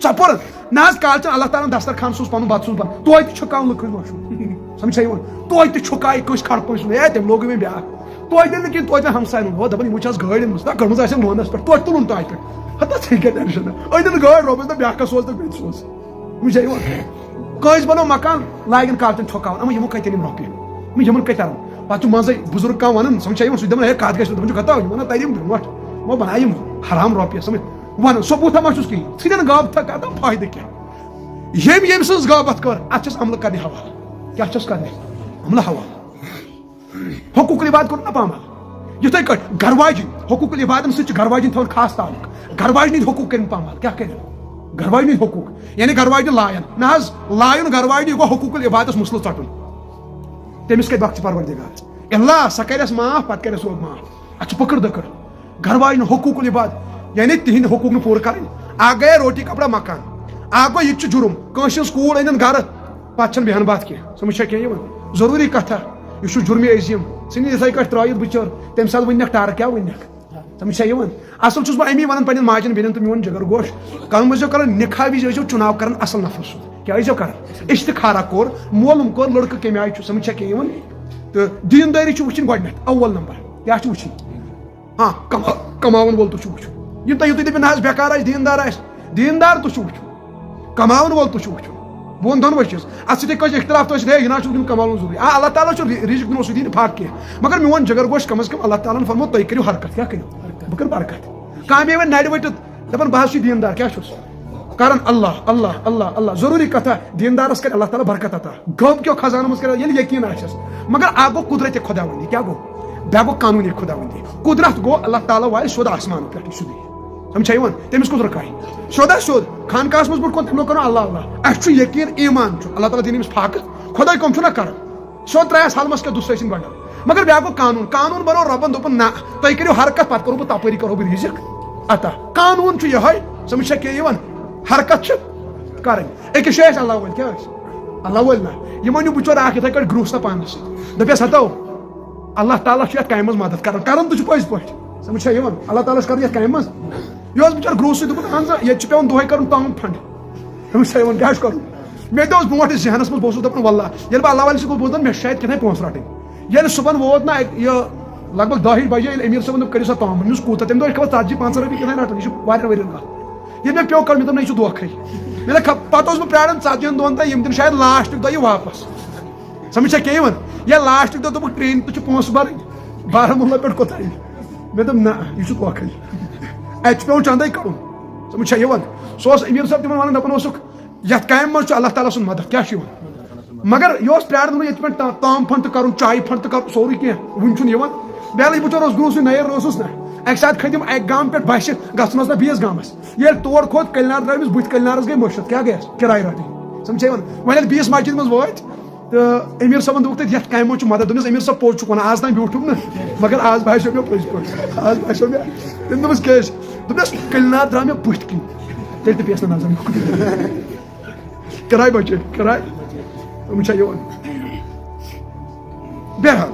ژۄپُر نہ حظ کالچن اللہ تعالیٰ دسترخان سوٗز پنُن بتہٕ سوٗز پنُن توتہِ چھُکاو لُکن وشُن سمجھا یِوان توتہِ چھُکایہِ کٲنٛسہِ کھڑ پٲنٛسہِ سُنٛد ہے تٔمۍ لوگُے وۄنۍ بیاکھ توتہِ ییٚلہِ نہٕ کِہیٖنۍ توتہِ ہمساین ہُنٛد ہو دپان یِمو چھِ آز گٲڑۍ أنمٕژ نہ کٔڑمٕژ آسٮ۪م لونس پٮ۪ٹھ توتہِ تُلُن توتہِ پٮ۪ٹھ ہتا ژےٚ کیٛاہ ٹینشن أنِن گٲڑۍ رۄبس دپ بیاکھا سوز تہٕ بیٚیہِ سوز سمجھا یِوان کٲنٛسہِ بنوو مکان لاگن کالچن ٹھۄکاوان اما یِمو کتہِ أنِم رۄپیہِ یِمن کتہِ ترن پتہٕ چھُ منٛزٕے بُزرگ کانٛہہ ونان سمجھا یِوان سُہ دپان ہے کتھ گژھِ دپان چھُ کتھ یِم ونان تریم برونٛٹھ وۄنۍ بناو یِم حرام رۄپیہِ سمجھ ونان ثوبوٗتھا ما چھُس کِہیٖنۍ ژھٕنن غٲبتھا کتھ فٲیدٕ کیٛاہ ییٚمۍ ییٚمۍ سٕنٛز غٲبت کٔر اتھ چھس عملہٕ کرنہِ حوالہٕ کیٛاہ چھس کرنہِ عملہٕ حوالہٕ حقوٗق العباد کوٚر نہ پامال یِتھٕے کٲٹھۍ گھر واجِنۍ حقوٗق العبادن سۭتۍ چھِ گھر واجِنۍ تھاوان خاص تعلق گھر واجنہِ ہٕنٛدۍ حقوٗق کٔرِنۍ پامال کیٛاہ کٔرِنۍ گھر واجنہِ ہٕنٛدۍ حقوٗق یعنی گھر واجنہِ لایَن نہ حظ لایُن گھر واجنہِ یہِ گوٚو حقوٗق العبادس مسلہٕ ژٹُن تٔمِس کتہِ بخشہِ پروردِگار اللہ سۄ کرٮ۪س معاف پتہٕ کرٮ۪س سۄ معاف اتھ چھِ پٔکٕر دٔکٕر گھر واجنہِ حقوٗق العباد یعنی تِہنٛدۍ حقوٗق نہٕ پوٗرٕ کرٕنۍ اکھ گٔیے روٹی کپڑا مکان اکھ گوٚو یہِ تہِ چھُ جُرُم کٲنٛسہِ ہٕنٛز کوٗر أنِن گرٕ پتہٕ چھنہٕ بیہن باتھ کینٛہہ سمجھ چھا کینٛہہ یِوان ضروٗری کتھا یہِ چھُ جُرمہِ عظیٖم ژھٕنہِ یِتھٕے کٲٹھۍ ترٲیِتھ بِچٲر تمہِ ساتہٕ ؤنِکھ ٹارٕ کیٛاہ ؤنِکھ سمجھ چھا یِوان اصل چھُس بہٕ امی ونان پننٮ۪ن ماجٮ۪ن بیٚنٮ۪ن تہٕ میون جگر گوش کم ٲسۍزیو کران نِکاح وِزِ ٲسۍزیو چُناو کران اصل نفرس سُنٛد کیٛاہ ٲسۍزیو کران اِشتخارا کوٚر مولوٗم کوٚر لڑکہٕ کمہِ آیہِ چھُ سمجھ چھا کینٛہہ یِوان تہٕ دیٖندٲری چھِ وٕچھِنۍ گۄڈٕنٮ۪تھ اول نمبر کیٛاہ چھِ وٕچھِنۍ ہاں کماوُن وول تہِ چھُ وٕچھُن یوٗتاہ یوٗتاہ دٔپِو نہ حظ بٮ۪کار آسہِ دیٖندار تہِ چھُ وٕچھُن کماوُن وول تہِ چھُ وٕچھُن بہٕ وَنہٕ دۄنوَے چیٖز اَتھ سۭتۍ کٲنٛسہِ اختلاف تہِ ٲسِتھ ہے یہِ نہ چھُ وٕنکٮ۪ن کماوُن ضروٗری اللہ تعالیٰ چھُ رِزق دِنو سُہ دِیہِ فرق کینٛہہ مگر میون جگر گوش کم از کم اللہ تعالیٰ ہن فرمو تُہۍ کٔرِو حرکت کیٛاہ کٔرِو بہٕ کَرٕ برکت کانٛہہ مےٚ وۄنۍ نرِ ؤٹِتھ دپان بہٕ حظ چھُس دیٖندار کیٛاہ چھُس کران اللہ اللہ اللہ اللہ ضروٗری کتھا دیٖندارس کرِ اللہ تعالیٰ برکت عطا غٲب کیو خزانو منٛز کرِ ییٚلہِ یقیٖن آسٮ۪س مگر اکھ گوٚو قُدرتِ خۄداوندی کیٛاہ گوٚو بیٛاکھ گوٚو قانوٗنی خۄداوندی قُدرت گوٚو اللہ تعالیٰ والہِ سیوٚد آسمانہٕ پٮ۪ٹھ سیوٚدُے سمجھا یِوان تٔمِس کُس رُکایہِ سیوٚد آسہِ سیوٚد خانقاہس منٛز برونٛٹھ کُن تٔمۍ لوگ کرُن اللہ اللہ اَسہِ چھُ یقیٖن ایٖمان چھُ اللہ تعالیٰ دِنۍ أمِس فاقہٕ خۄداے کۄم چھُنہ کران سیوٚد ترٛایس حلمس کیٛاہ دُس ٲسِن گۄڈٕ مگر بیٛاکھ گوٚو قانوٗن بنوو رۄبن دوٚپُن نہ تُہۍ کٔرِو حرکت پتہٕ کرو بہٕ تپٲری کرو بہٕ رِزق عطا قانوٗن چھُ یِہوے سمجھ چھا کینٛہہ یِوان حرکت چھِ کرٕنۍ أکِس چھِ أسۍ اللہ وٲلۍ کیٛاہ ٲسۍ اللہ وٲلۍ نہ یِمن نیوٗ بِچور اکھ یِتھٕے کٲٹھۍ گرٛوٗس نہ پانس سۭتۍ دپیس ہتو اللہ تعالیٰ چھُ یتھ کامہِ منٛز مدد کران تہِ چھُ پٔزۍ پٲٹھۍ سمجھ چھا یِوان اللہ تعالیٰ چھُ کران یتھ کامہِ منٛز یہِ اوس بِچور گرٛوٗس سۭتۍ دوٚپُن اہن سا ییٚتہِ چھُ پیوان دۄہے کرُن ٹانٛگ فنڈ سمجھ چھا یِوان کیٛاہ چھُ کرُن مےٚ تہِ اوس برونٛٹھ ذہنس منٛز بہٕ اوسُس دپان واللہ ییٚلہِ بہٕ اللہ والٮ۪ن سۭتۍ بوزان مےٚ چھِ شاید کِتھٕے پونٛسہٕ رٹٕنۍ ییٚلہِ صُبحن ووت نہ یہِ لگ بگ 10 بجے ییٚلہِ أمیٖر صٲبن دوٚپ کٔرِو سا ٹانٛگ مےٚ اوس کوٗتاہ تمہِ دۄہ ٲسۍ خبر 40-50 رۄپیہِ کِتھٕے رٹان یہِ چھُ واریاہ ؤرین کتھ ییٚلہِ مےٚ پیوٚو کڑُن مےٚ دوٚپ نہ یہِ چھُ دھوکھٕے مےٚ دوٚپ پتہٕ اوسُس بہٕ پیاران 40 دۄہن تام یِم دِنۍ شاید لاسٹُک دۄہ یہِ واپس سمجھ چھا کینٛہہ یِوان یا لاسٹُک دۄہ دوٚپُکھ ٹرینہِ تہِ چھِ پونٛسہٕ بھرٕنۍ بارہمولہ پٮ۪ٹھ کوتاہ یی مےٚ دوٚپ نہ یہِ چھُ دھوکھٕے اَتہِ چھُ پیوان چندے کڑُن سمجھ چھا یِوان سُہ اوس امیٖر صٲب تِمن ونان دپان اوسُکھ یتھ کامہِ منٛز چھُ اللہ تعالیٰ سُنٛد مدد کیٛاہ چھُ یِوان مگر یہِ اوس پیاران ییٚتہِ پٮ۪ٹھ تام فنڈ تہِ کرُن چایہِ فنڈ تہِ کرُن سورُے کینٛہہ وُنہِ چھُنہٕ یِوان بیٚیہِ بِچور اوس گرٛوٗسٕے نیر اوسُس نہ اکہِ ساتہٕ کھٔتِم اکہِ گامہٕ پٮ۪ٹھ بسہِ گژھُن اوس نہ بیٚیِس گامس ییٚلہِ تور کھوٚت کلنار درٛٲمِس بٕتھِ کلنارس گٔے مٔشِد کیٛاہ گٔیس کِراے رٹٕنۍ سمجھ چھا یِوان وۄنۍ ییٚلہِ بیٚیِس مسجد منٛز وٲتۍ تہٕ امیٖر صٲبن دوٚپُکھ تتہِ یتھ کامہِ منٛز چھُ مدد دوٚپمس امیٖر صٲب پوٚز چھُکھ ونان آز تام بیوٗٹھُم نہٕ مگر آز باسیو مےٚ پٔزۍ پٲٹھۍ آز باسیو مےٚ تٔمۍ دوٚپمس کیٛازِ دوٚپمس کلنار درٛاو مےٚ بٕتھِ کِنۍ تیٚلہِ تہِ پیٚیس نہٕ نظر کِراے بچے کِراے سمجھ چھا یِوان بہرحال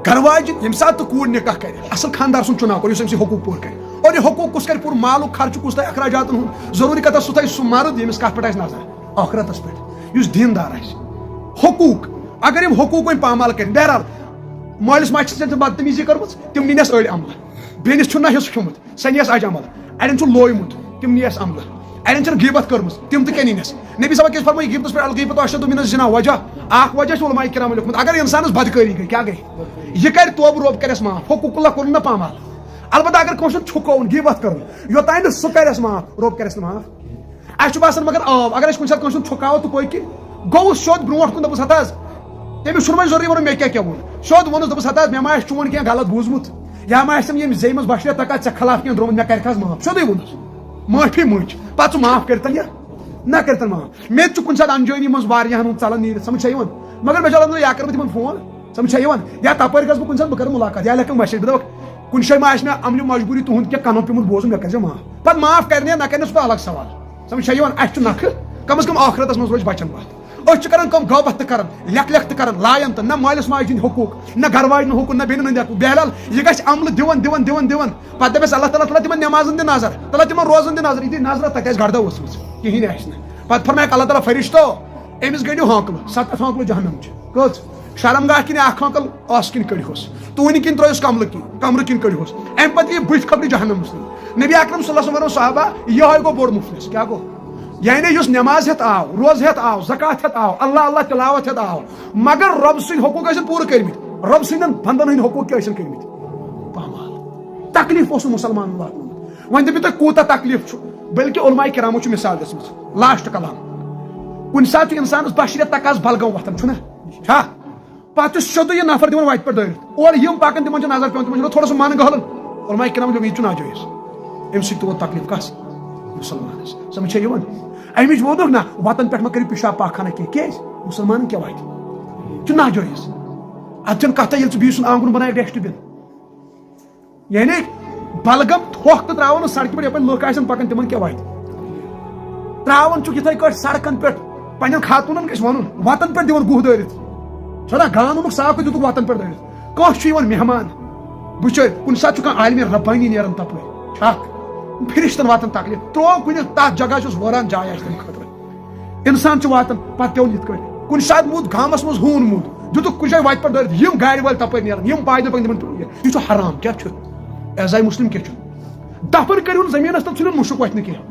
گھر واجن یم سات تو کوڑ نکاح کرے اصل خاندار سن چناو کرے یم سی حقوق پور کرے اور یہ حقوق کس کر پور مالک خرچ کس تہ اخراجات ضروری کتہ سہ تہ سہ مرد یمس کت پہ نظر آخرتس پہ اس دیندار حقوق اگر یم حقوق ون پامال کر بہرحال مالس ماجہ بدتمیزی کرمژ تم نس اڑ عملہ بیس چھ حصہ کھیومت سہ نیس اج عمل اڑین چھ لویمت تم نیس عملہ اڑین چھ غیبت کرمژ تم تہ کیا نیس نبی صاحب کیس فرمائی غیبتس پہ الغیبت اشد من الزنا وجہ اخ وجہ چھ علماء کرام لیکھمت اگر انسانس بدکاری گئی کیا گئی یہ کر توب روب کرس معاف حقوق اللہ کور نہ پامال البتہ اگر کھوشن چھکون غیبت کرن یوتان نہ سہ کرس معاف روب کرس معاف اس باسان مگر اگر اس کن سات کھوشن چھکاو تو کوئی کہ گو شود برونٹ کن دپس ہتاز تمس چھن ضروری ون مے کیا وون شود ونس دپس ہتاز مے ما چون کیا غلط بوزمت یا ما اسم یم زیمس بشر تکا ژے خلاف کیا درمت مے کرکھس معاف سیودے ونس معافی مچ پتہ معاف کرتن یا نہ کرتن معاف مے چھ کن سات انجوینی مز واریاہن ژلن نیر سمجھ یوان مگر مے چلن یا کر تمن فون سمجھ یوان یا تپر گس بہ کن سات بہ کر ملاقات یا لیکن مسجد بہ کن شے ما آسہ عمل مجبوری تہند کیا کنو پیمت بوزن مے کر معاف پتہ معاف کرنے نہ کرنے سہ الگ سوال سمجھ یوان اس نکھ کم از کم آخرتس مز روز بچن بات اس کران کم غیبت کران لکھ کران لایان تو نہ مالس ماجہ ہند حقوق نہ گھر واجن حقوق نہ بیٚنٮ۪ن ہند حقوق بہرحال یہ گژھِ عملہ دِوان پتہ دپس اللہ تعالیٰ تُلہ تمن نمازن دِ نظر تُلہ تمن روزن دِ نظر یہ نظر تتہِ آسہِ گردہ ؤژھمٕژ کہیٖنۍ آسہِ نہٕ پتہٕ فرمایکھ اللہ تعالیٰ فرشتو أمِس گٔنڈِو ہانکلہٕ 7 ہانکلہٕ جہنم چہِ کٔژ شرم گاہ کِنۍ اکھ ہانکل ٲس کِنۍ کٔڑۍہوس توٗنہِ کِنۍ ترٲیوس کمرٕ کِنۍ کٔڑۍہوس امہِ پتہٕ یہِ بٕتھِ خبرِ جہنمس منٛز نبی اکرم صلی اللہ علیہ وسلم صحابہ یہوے گوٚو بوٚڑ مفلس کیٛاہ گوٚو یعنی یس نماز ہیت آو روز ہیت آو زکات ہیت آو اللہ تلاوت ہیت آو مگر رب سند حقوق ٲسِن پوٗرٕ کٔرمٕتۍ رب سندن بندن ہند حقوق کیٛاہ ٲسِن کٔرمٕتۍ پامال تکلیف اوس نہٕ مُسلمانن واتنومُت وۄنۍ دٔپِو تُہۍ کوٗتاہ تکلیف چھُ بلکہِ علماء کرامو چھُ مثال دِژمٕژ لاسٹ کلام کُنہِ ساتہٕ چھُ انسانس بشرت تقاض بلگم وۄتھان چھُنہ چھا پتہٕ چھُ سیوٚدُے یہِ نفر دِوان وتہِ پٮ۪ٹھ دٲرِتھ اورٕ یِم پکان تِمن چھِ نظر پیوان تِمن چھُ تھوڑا سا من گہلن علماء کرام دوٚپ یہِ چھُ ناجٲیز امہِ سۭتۍ تہِ ووت تکلیف کس مسلمانس سمجھ چھا یِوان امچ ووٚنُکھ نہ وطن پٮ۪ٹھ مہ کٔرِو پِشاب پاخانہ کینٛہہ کیٛازِ مُسلمانن کیٛاہ واتہِ چھُ ناجٲیز اتھ چھنہٕ کتھا ییٚلہِ ژٕ بیٚیہِ سُنٛد آنگُن بنایکھ ڈسٹ بِن یعنی بلگم تھوٚکھ تہٕ تراوان سڑکہِ پٮ۪ٹھ یپٲرۍ لُکھ آسن پکان تِمن کیٛاہ واتہِ تراوان چھُکھ یِتھٕے کٲٹھۍ سڑکن پٮ۪ٹھ پننٮ۪ن خاتوٗنن گژھِ ونُن وطن پٮ۪ٹھ دِوان گُہہ دٲرِتھ چھُنہ گان اوٚنُکھ صاف دِتُکھ وطن پٮ۪ٹھ دٲرِتھ کانٛہہ چھُ یِوان مہمان بٕچٲرۍ کُنہِ ساتہٕ چھُ کانٛہہ عالمِ ربانی نیران تپٲرۍ چھکھ فرشتن واتان تکلیف تروو کُنہِ تتھ جگہ چھُس وٲران جاے آسہِ تمہِ خٲطرٕ انسان چھُ واتان پتہٕ پیوٚن یِتھ کٲٹھۍ کُنہِ ساتہٕ موٗد گامس منٛز ہوٗن موٗد دِتُکھ کُنہِ جایہِ وتہِ پٮ۪ٹھ دٲرِتھ یِم گاڑِ وٲلۍ تپٲرۍ نیران یِم پایدٔلۍ پکان تِمن یہِ چھُ حرام کیٛاہ چھُ ایزاے مسلم کیٛاہ چھُ دفن کٔرِہُن زٔمیٖنس تل ژھٕنِن مُشُک وتھِ نہٕ کینٛہہ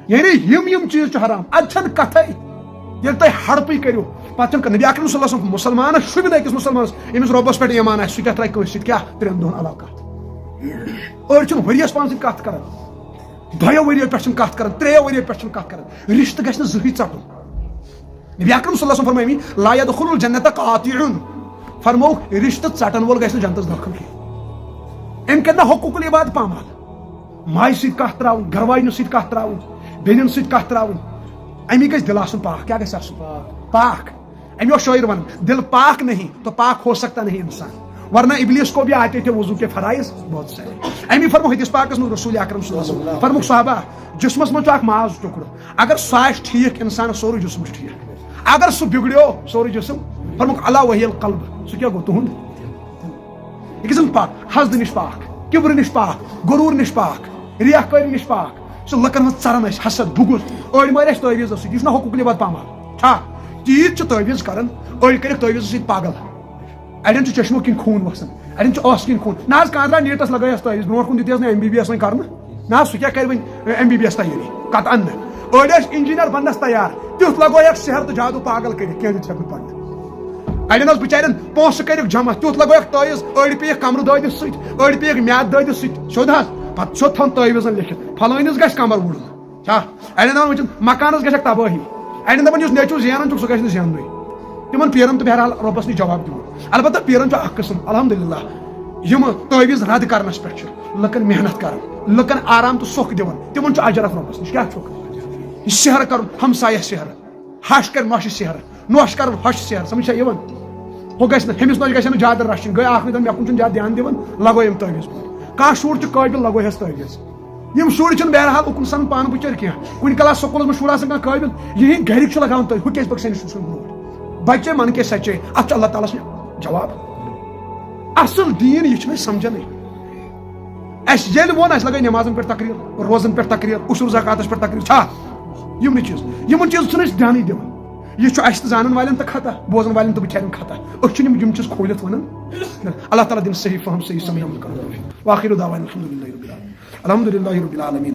یعنی یِم چیٖز چھِ حرام ادٕ چھنہٕ کتھے ییٚلہِ تُہۍ ہڑپٕے کٔرِو پتہٕ چھنہٕ نبی اکرم صلی اللہ علیہ وسلم مُسلمانس شوٗبہِ نہٕ أکِس مُسلمانس ییٚمِس رۄبس پٮ۪ٹھ ایمان آسہِ سُہ کیٛاہ ترٛایہِ کٲنٛسہِ سۭتۍ کیٛاہ 3 دۄہن علاوٕ کتھ أڑۍ چھِنہٕ ؤریس پانہٕ سۭتۍ کتھ کران 2 ؤرۍیو پٮ۪ٹھ چھِنہٕ کتھ کران 3 ؤرۍیو پٮ۪ٹھ چھِنہٕ کتھ کران رشتہٕ گژھِ نہٕ زٕہٕنۍ ژٹُن نبی اکرم صلی اللہ علیہ وسلم فرمٲوی لا يدخل الجنة قاطع فرمووُکھ رشتہٕ ژٹن وول گژھِ نہٕ جنتس دٲخل کینٛہہ أمۍ کٔرۍ نہ حقوق العباد پامال ماجہِ سۭتۍ کتھ تراوٕنۍ گھر واجنہِ سۭتۍ کتھ تراوٕنۍ بیٚنٮ۪ن سۭتۍ کتھ تراوٕنۍ امی گژھِ دل آسُن پاک کیٛاہ گژھِ آسُن پاک امی اوس شٲعر ونان دل پاک نہیں تو پاک ہو سکتا نہیں انسان ورنہ ابلیس کو بھی آتے تھے وضو کے فرائض بہت سارے امی فرمو حدیث پاکس منٛز رسول اکرم صلی اللہ علیہ وسلم فرموک صحابہ جسمس منٛز چھُ اکھ ماز ٹُکرٕ اگر سُہ آسہِ ٹھیٖک انسانس سورُے جسم چھُ ٹھیٖک اگر سُہ بگڑیو سورُے جسم فرموک الا وہی القلب سُہ کیٛاہ گوٚو تُہنٛد یہِ گژھن پاک حسدٕ نِش پاک کِبرٕ نِش پاک غروٗر نِش پاک ریاکٲری نِش پاک سُہ لُکن ہٕنٛز ژران آسہِ حسد بُغُض أڑۍ مٲرۍ اَسہِ تعویٖزو سۭتۍ یہِ چھُنہ حقوق العباد پامال چھا تیٖژ چھِ تعویٖز کران أڑۍ کٔرِکھ تعویٖزو سۭتۍ پاگل اڑٮ۪ن چھُ چشمو کِنۍ خوٗن وسان اڑٮ۪ن چھُ ٲسہٕ کِنۍ خوٗن نہ حظ کانٛہہ درٛاو نیٖٹس لگٲیس تعویٖز برونٛٹھ کُن دِتہس نہٕ MBBS وۄنۍ کرنہٕ نہ حظ سُہ کیٛاہ کرِ وۄنۍ MBBS تیٲری قطعن نہٕ أڑۍ ٲسۍ انجیٖنر بننس تیار تیُتھ لگویکھ سحر تہٕ جادو پاگل کٔرِتھ کینٛہہ دِتھ ہٮ۪کھ نہٕ پرنہٕ اڑٮ۪ن ٲس بِچارٮ۪ن پونٛسہٕ کٔرِکھ جمع تیُتھ لگویکھ تعویٖز أڑۍ پیٚیکھ کمرٕ دٲدِس سۭتۍ أڑۍ پیٚیکھ میادٕ دٲدِس سۭتۍ سیوٚد حظ پتہٕ سیوٚد تھوٚن تعویٖزن لیکھِتھ فلٲنِس گژھِ کمر وُڑُن چھا اڑٮ۪ن دپان وٕچھن مکانس گژھکھ تبٲہی اڑٮ۪ن دپان یُس نیچوٗ زینان چھُکھ سُہ گژھِ نہٕ زیننُے تمن پیرن تہٕ بہرحال رۄبس نِش جواب دِوان البتہ پیرن چھُ اکھ قٕسم الحمدللہ یِم تعویٖز رد کرنس پٮ۪ٹھ چھِ لُکن محنت کران لُکن آرام تہٕ سۄکھ دِوان تِمن چھُ اجر اکھ رۄبس نِش کیٛاہ چھُکھ یہِ سحر کرُن ہمسایس سحر ہش کر نۄشہِ سحر نۄش کرُن ہش سحر سمجھ چھا یِوان ہُہ گژھِ نہٕ ہُمِس نۄش گژھِ نہٕ زیادٕ رچھِنۍ گٔے اکھ مےٚ کُن چھُنہٕ زیادٕ دھیان دِوان لگوو یِم تعویٖز کانٛہہ شُر چھُ قٲبِل لگوہس تعویٖز یِم شُرۍ چھِنہٕ بہرحال اُکُن سن پانہٕ بِچٲرۍ کینٛہہ کُنہِ کلاس سکوٗلس منٛز شُر آسان کانٛہہ قٲبِل یِہِنٛدۍ گرِکۍ چھِ لگاوان تعویٖز ہُہ کیٛازِ پکہِ سٲنِس شُرۍ سُنٛد برونٛٹھ بچے من کے سچے اتھ چھُ اللہ تعالیٰ سُنٛد جواب اصل دین یہ سمجھان اس یل ون اس لگے نمازن پہ تقریر روزن پہ تقریر اشر زکاتس پہ تقریر چھا یمن چیز چھنہ دھیان دان یہ اس زانن والن تو خطا بوزن والن تو بچارن خطا یم چیز کھولت ونان اللہ تعالیٰ دن صحیح فہم صحیح سمجھ عمل کرو واخر دعوانا الحمد للہ رب العالمین